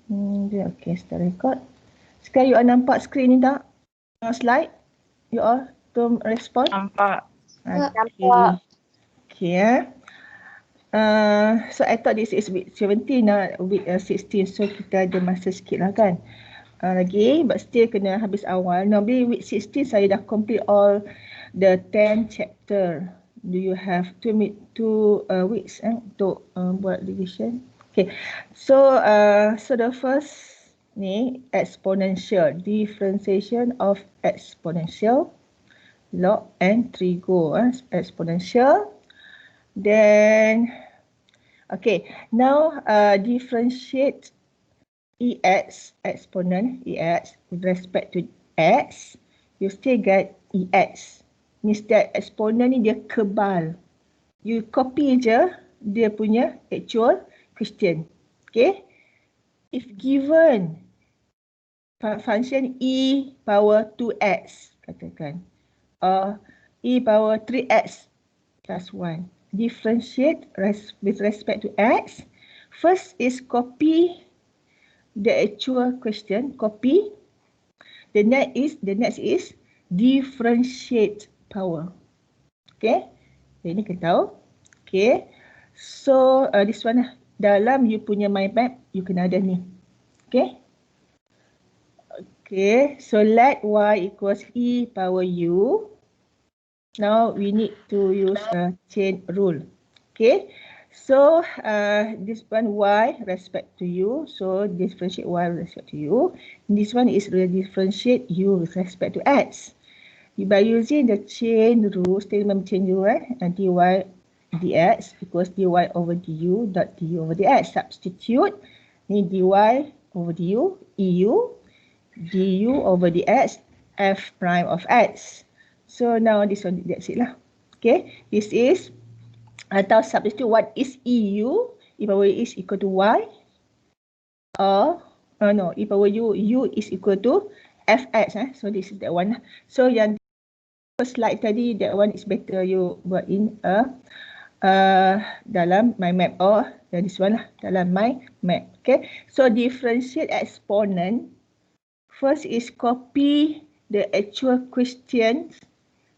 Okay, start record. Sekarang you all nampak skrin ni tak? Slide? You all to respond? Nampak. Okay. Okay. So I thought this is week 17 not week 16. So kita ada masa sikit lah kan. Lagi, but still kena habis awal. Normally week 16 saya dah complete all the 10 chapter. Do you have 2 weeks untuk buat revision? Okay, so the first ni exponential, differentiation of exponential, log and trigo, exponential. Then okay, now differentiate EX, exponent EX with respect to X, you still get EX. Means that exponent ni dia kebal. You copy je dia punya actual question. Okay. If given function e power 2x, katakan, or e power 3x plus 1, differentiate with respect to x. First is copy the actual question, copy. The next is differentiate power. Okay, ini kita tahu. Okay, so this one dalam you punya mind map you kena ada ni. Okay. Okay, so let y equals e power u. Now we need to use a chain rule. Okay. So this one y respect to u, so differentiate y with respect to u. This one is differentiate u with respect to x. By using the chain rule, still remember chain rule, dy dx equals dy over du dot du over dx. Substitute ni dy over du, eu, du over dx, f prime of x. So now this one, that's it lah. Okay, this is atau substitute what is EU, e power is equal to y, or no, e power u is equal to fx. So this is that one. So yang first slide tadi, that one is better you buat in dalam my map, or this one lah dalam my map. Okay, so differentiate exponent. First is copy the actual questions,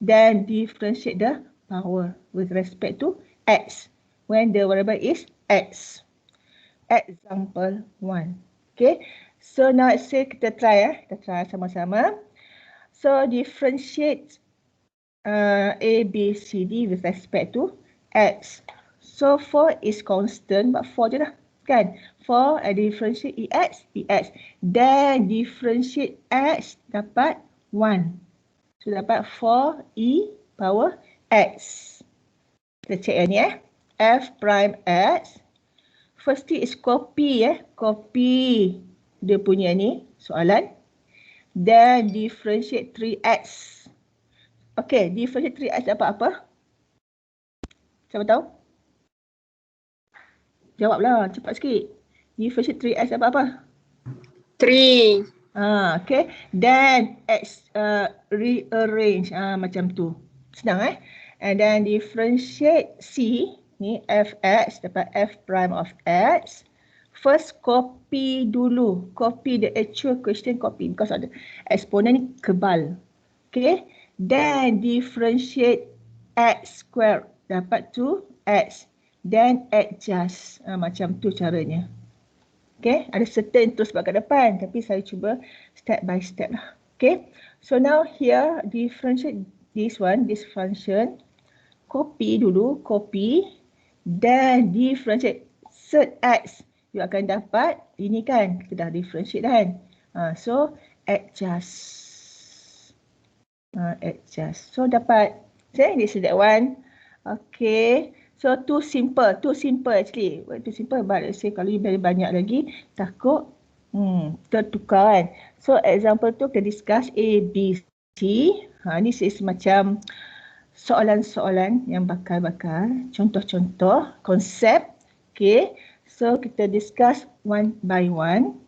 then differentiate the power with respect to x when the variable is x. Example 1. Okay, so now let's say kita try sama-sama. So differentiate a, b, c, d with respect to x. So 4 is constant, but 4 je lah kan. 4 differentiate ex, then differentiate x dapat 1. So dapat 4e power x. Kita check yang ni f prime x. First is copy copy dia punya ni soalan. Then differentiate 3x. Okay, differentiate 3x dapat apa? Siapa tahu? Jawablah, cepat sikit. Differentiate 3x dapat apa? 3. Okay. Then x rearrange macam tu. Senang And then differentiate c ni fx dapat f prime of x. First copy dulu. Copy the actual question, copy because ada exponent ni kebal. Okay. Then differentiate x square dapat 2x. Then adjust. Macam tu caranya. Okay, ada certain terus buat kat depan, tapi saya cuba step by step lah. Okay, so now here differentiate this one, this function. Copy dulu, copy. Then differentiate set x. You akan dapat ini kan, kita dah differentiate kan. So adjust. Adjust. So dapat, okay, this is that one. Okay. So too simple actually. Too simple, but let's say kalau you very banyak lagi, takut tertukar kan. So example tu kita discuss A, B, C. Ni is macam soalan-soalan yang bakal-bakal. Contoh-contoh, konsep. Okay. So kita discuss one by one.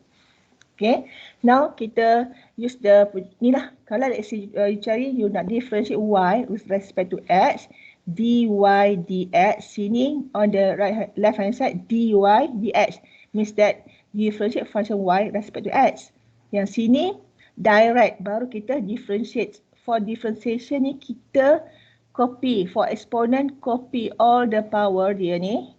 Okay. Now kita use the, ni lah. Kalau let's say you cari, you nak differentiate Y with respect to X. dy dx, sini on the left hand side dy dx means that differentiate function y respect to x. Yang sini direct, baru kita differentiate. For differentiation ni kita copy, for exponent copy all the power dia ni.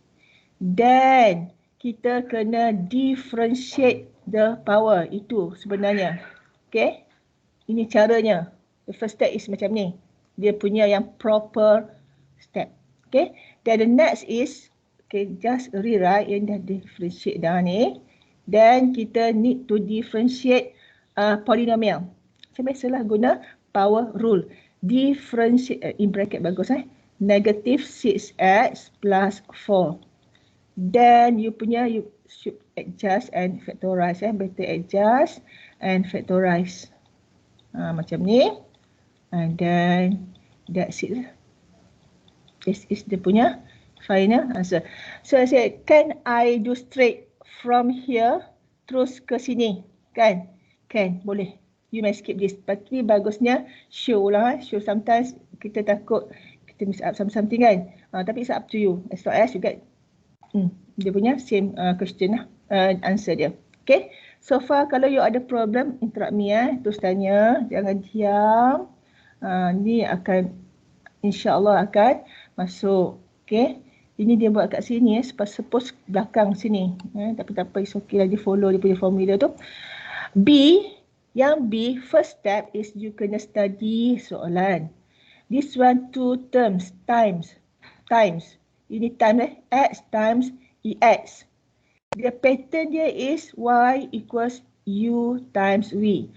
Then kita kena differentiate the power, itu sebenarnya. Okay, ini caranya. The first step is macam ni. Dia punya yang proper step. Okay, then the next is, okay, just rewrite yang dah differentiate dah ni. Then kita need to differentiate polynomial. Macam biasalah guna power rule. Differentiate, in bracket bagus negative 6x plus 4. Then you should adjust and factorize. Better adjust and factorize. Macam ni. And then that's it. This is the punya final answer. So I said, can I do straight from here terus ke sini? Kan? Can, boleh. You may skip this. Tapi bagusnya show lah. Show sometimes kita takut kita miss out something kan. Tapi it's up to you. As long as you get dia punya same question lah. Answer dia. Okay. So far kalau you ada problem, interrupt me terus tanya. Jangan diam. Ni akan insyaAllah akan masuk. Okay. Ini dia buat kat sini suppose belakang sini. Tapi tak apa, it's okay lah, dia follow dia punya formula tu. Yang B, first step is you kena study soalan. This one, two terms, times. Ini time x times ex. The pattern dia is y equals u times v.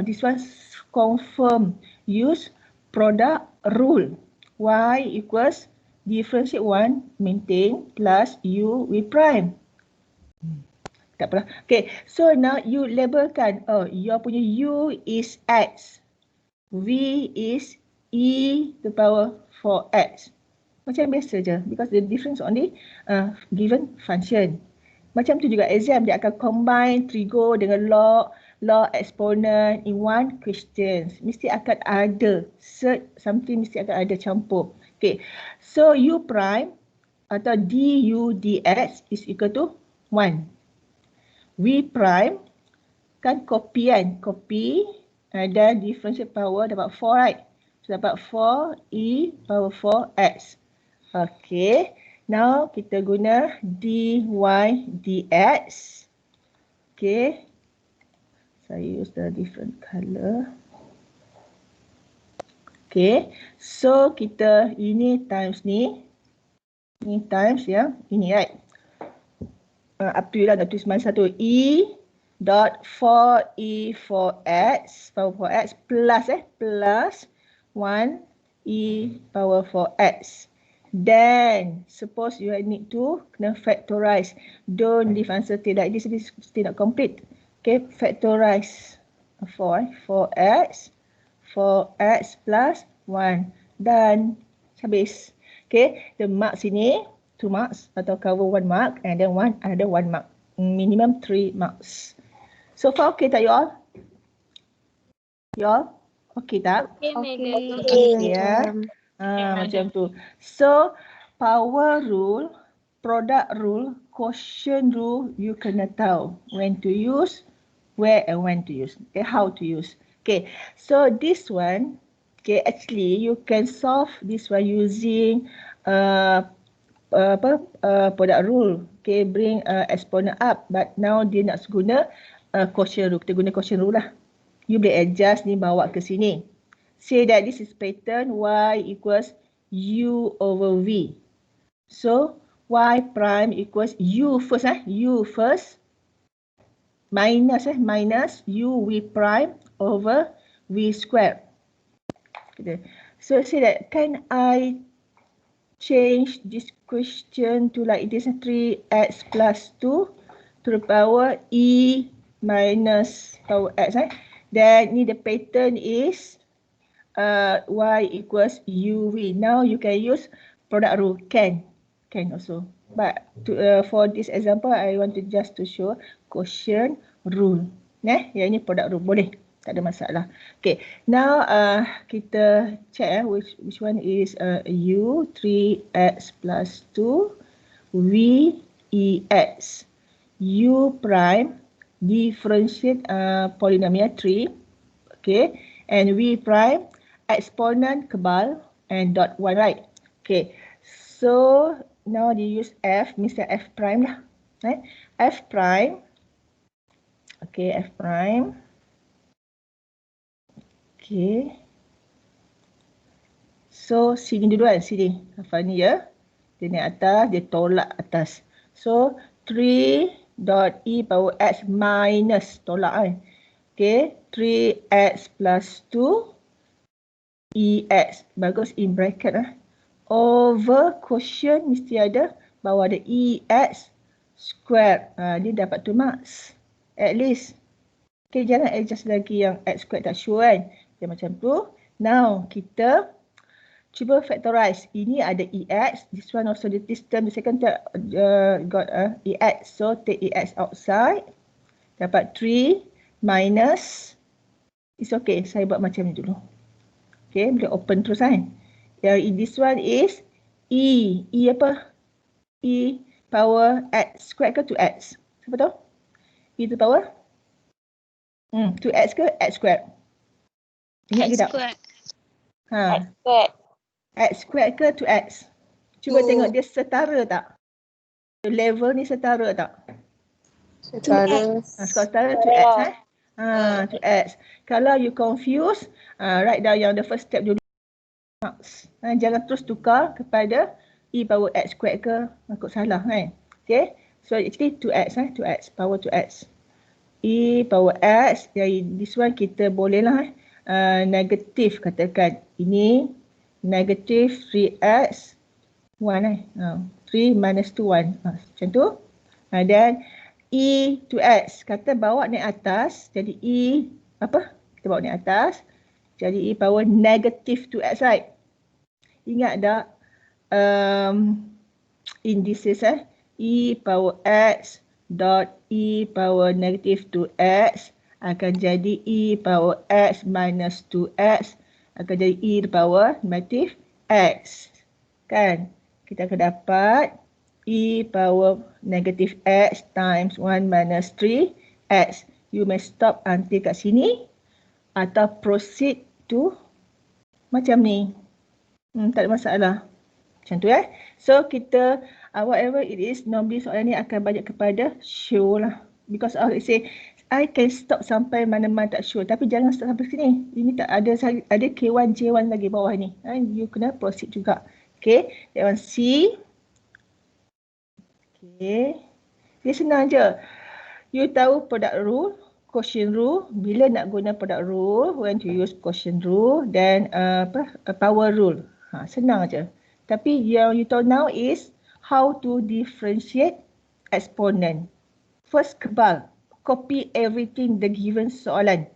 This one confirm. Use product rule. Y equals differentiate 1 maintain plus u v prime. Tak apalah. Okay, so now you labelkan. Your punya u is x. V is e to the power 4x. Macam biasa je. Because the difference on the given function. Macam tu juga exam. Dia akan combine trigo dengan log exponent in one question. Mesti akan ada. Something mesti akan ada campur. Okay, so u prime atau du dx is equal to 1. V prime kan copy dan differentiate power dapat 4 right. So dapat 4e power 4x. Okay. Now kita guna dy dx. Okay. Saya use the different color. Okay. So kita ini times ni. Ini times ya. Ini right. Up to you lah, nak tulis mana satu. E dot 4e 4x power 4x plus 1 e power 4x. Then suppose you need to kena factorize. Don't leave answer till like this still not complete. Okay, factorize 4x plus 1. Dan habis. Okay, the mark sini 2 marks atau cover 1 mark and then another 1 mark. Minimum 3 marks. So far okay tak you all? You all? Okay tak? Okay ya. Macam tu. So power rule, product rule, quotient rule you kena tahu when to use, where and when to use. Okay, how to use. Okay, so this one, okay, actually you can solve this one using product rule. Okay, bring exponent up, but now dia nak guna quotient rule. Kita guna quotient rule lah. You boleh adjust ni, bawa ke sini. Say that this is pattern y equals u over v. So y prime equals u first u first minus u v prime over v squared. Okay. So say that, can I change this question to like this 3x plus 2 to the power e minus power x. Then ni the pattern is y equals uv. Now you can use product rule. Can also. But for this example, I want to just to show quotient rule. Yang ini product rule. Boleh. Tak ada masalah. Okay. Now kita check which one is u 3x plus 2 v ex. U prime differentiate polynomial 3. Okay. And V prime exponent kebal and dot 1, right? Okay. So now they use F, means F prime lah. Right? F prime. Okay, F prime. Okay. So sini dulu kan, sini. Fani ya. Dia naik atas, dia tolak atas. So 3 dot e power x minus, tolak kan. Okay, 3x plus 2 ex. Bagus in bracket lah. Over quotient mesti ada, bawah ada ex squared. Dia dapat 2 marks. At least. Okay, jangan adjust lagi yang x squared tak sure kan. Dia macam tu. Now, kita cuba factorize. Ini ada ex. This one also this term, the second term got ex. So, take ex outside. Dapat 3 minus. It's okay. Saya buat macam ni dulu. Okay, boleh open terus kan. This one is e. E apa? E power x squared ke 2x? Siapa tahu? E to power? 2x ke x squared? Ingat ke tak? X squared. X squared ke 2x? Cuba tengok dia setara tak? Level ni setara tak? Setara. Setara 2x eh? 2x. Kalau you confuse, write down yang the first step dulu. Jangan terus tukar kepada e power x squared ke, takut salah kan? Okay. So actually 2x 2x, power 2x. E power x, jadi this one kita boleh lah negatif katakan. Ini negatif 3x 1 3 minus 2 1. Macam tu. Dan e 2x, kata bawa naik atas, jadi e apa? Kita bawa naik atas. Jadi e power negatif 2x, right? Ingat tak indices e power x dot e power negative 2x akan jadi e power x minus 2x akan jadi e power negative x. Kan? Kita akan dapat e power negative x times 1 minus 3x. You may stop until kat sini atau proceed to macam ni. Tak ada masalah. Macam tu So kita whatever it is, normally soalan ni akan banyak kepada show lah. Because let's say I can stop sampai mana-mana tak sure. Tapi jangan stop sampai sini. Ini tak ada K1, J1 lagi bawah ni. You kena proceed juga. Okay. That one C. Okay. Dia senang je. You tahu product rule, quotient rule. Bila nak guna product rule, when to use quotient rule, then power rule. Senang je. Tapi yang you tahu now is how to differentiate exponent. First kebal, copy everything the given soalan.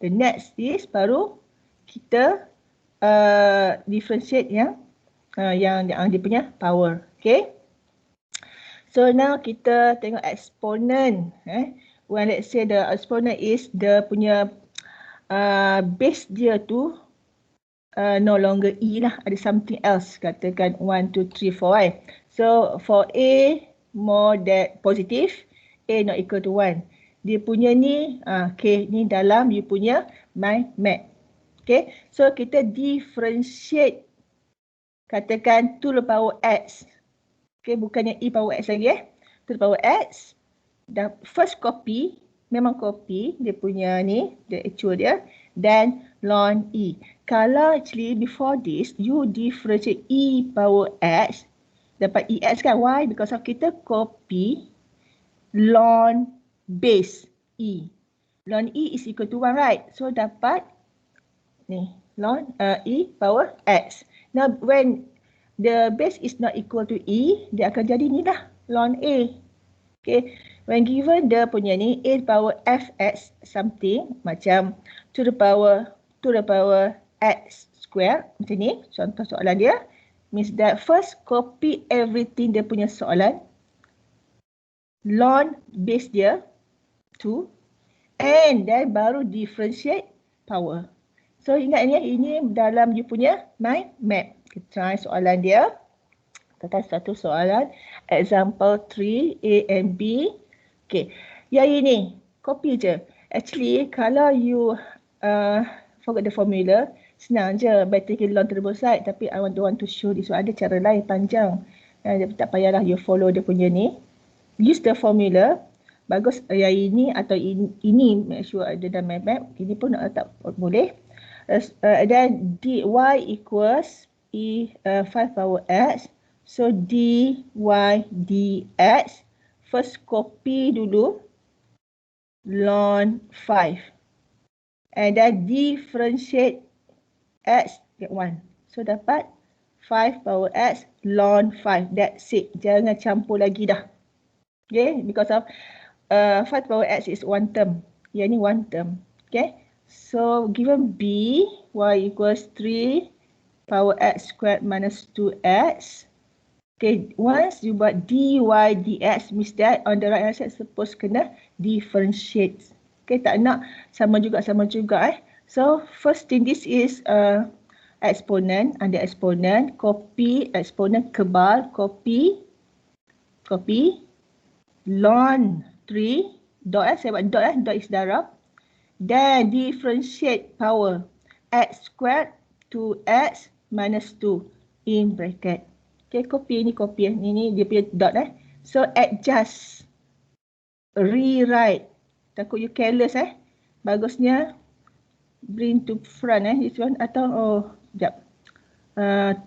The next is baru kita differentiate yang dia punya power. Okay. So now kita tengok exponent. When let's say the exponent is the punya base dia tu no longer E lah, ada something else, katakan 1, 2, 3, 4 So for A more than positive, A not equal to 1. Dia punya ni, okay, ni dalam you punya my map. Okay, so kita differentiate, katakan to the power x. Okay, bukannya E power x lagi to the power x. Dan first copy, memang copy dia punya ni, the actual dia, dan ln E. Kalau actually before this, you differentiate E power x, dapat EX kan? Why? Because of kita copy ln base E. Ln E is equal to 1, right? So dapat ni, ln E power x. Now when the base is not equal to E, dia akan jadi ni dah, ln A. Okay. When given dia punya ni, A power fx something, macam to the power x square, macam ni, contoh soalan dia, means that first copy everything dia punya soalan, ln base dia 2, and then baru differentiate power. So ingat ini dalam you punya mind map. Kita try soalan dia. Tentang satu soalan, example 3, A and B. Okay. Yang ini, copy je. Actually, kalau you forget the formula, senang je by taking log to the both side. Tapi I don't want to show this. So, ada cara lain panjang. Tak payahlah you follow dia punya ni. Use the formula. Bagus yang ini atau ini make sure ada dalam map. Ini pun nak letak boleh. Dan dy equals 5 power x. So dy dx. First copy dulu ln 5. And then differentiate x get 1. So dapat 5 power x ln 5. That's it. Jangan campur lagi dah. Okay, because of 5 power x is one term. Yang ni one term. Okay. So given b, y equals 3 power x squared minus 2x. Okay, once you buat dy dx, means that on the right hand side suppose kena differentiate. Okay, tak nak sama juga. So first thing, this is exponent, under exponent, copy exponent kebal, copy ln 3 dot, saya buat dot is darab, then differentiate power x squared 2x minus 2 in bracket. Okay, copy ni dia punya dot So adjust, rewrite. Takut you careless Bagusnya bring to front this one atau sekejap.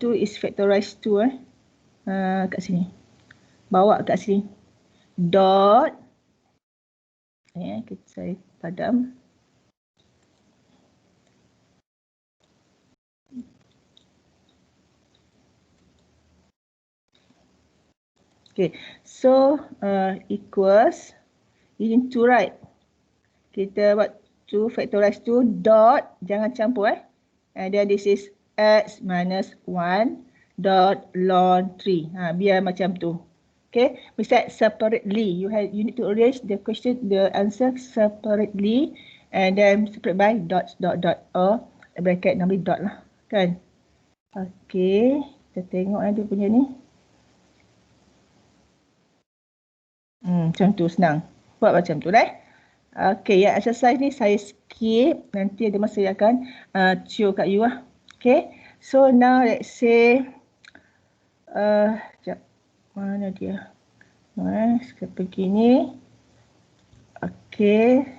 2 is factorize 2 kat sini. Bawa kat sini. Dot. Saya padam. Okay, so equals, you need to write. Kita buat 2 factorize 2 dot, jangan campur and then this is x minus 1 dot ln 3. Biar macam tu. Okay, we said separately. You need to arrange the question, the answer separately and then separate by dot or bracket normally dot lah kan. Okay, kita tengok dia punya ni. Macam tu senang. Buat macam tu Okay, yang exercise ni saya skip. Nanti ada masa yang akan show kat you Okay, so now let's say sekejap. Mana dia? Kita pergi ni. Okay,